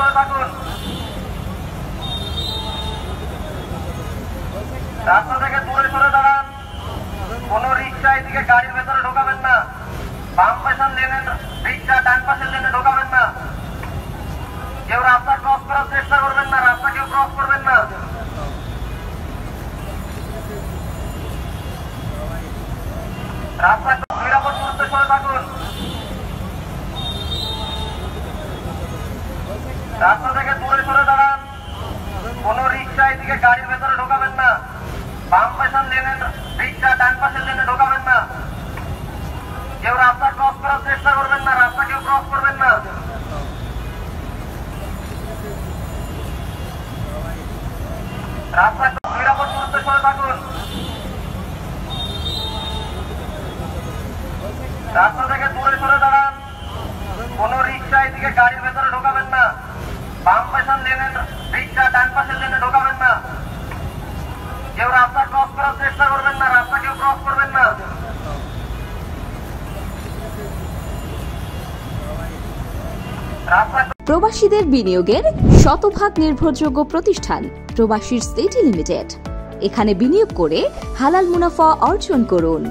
সরে থাকুন। রাস্তা থেকে দূরে সরে দাঁড়ান। কোন রিক্সা এদিকে গাড়ির ভেতরে ঢোকাবেন না। বাম পাশের লেনে রিক্সা, ডান পাশের লেনে ঢোকাবেন না। কেউ রাস্তা ক্রস করার চেষ্টা করবেন না। রাস্তা কেউ ক্রস করবেন না। রাস্তা নিরাপদ দূরত্বে সরে থাকুন। রাস্তা থেকে দূরে সরে দাঁড়ান। কোন রিক্সা এদিকে গাড়ির ভেতরে ঢোকাবেন না। বাম পাশের লেনে রিক্সা, ডান পাশের লেনে ঢোকাবেন না। কেউ রাস্তা ক্রস করার চেষ্টা করবেন না। রাস্তা কেউ ক্রস করবেন না। রাস্তা নিরাপদ দূরত্বে সরে থাকুন। রাস্তা থেকে দূরে সরে দাঁড়ান। কোন রিক্সা এদিকে গাড়ির ভেতরে ঢোকাবেন না। বাম পাশের লেনে রিক্সা, ডান পাশের লেনে ঢোকাবেন না। কেউ রাস্তা ক্রস করার চেষ্টা করবেন না। রাস্তা কেউ ক্রস করবেন না। প্রবাসীদের বিনিয়োগের শতভাগ নির্ভরযোগ্য প্রতিষ্ঠান প্রবাসী সিটি লিমিটেড। এখানে বিনিয়োগ করে হালাল মুনাফা অর্জন করুন।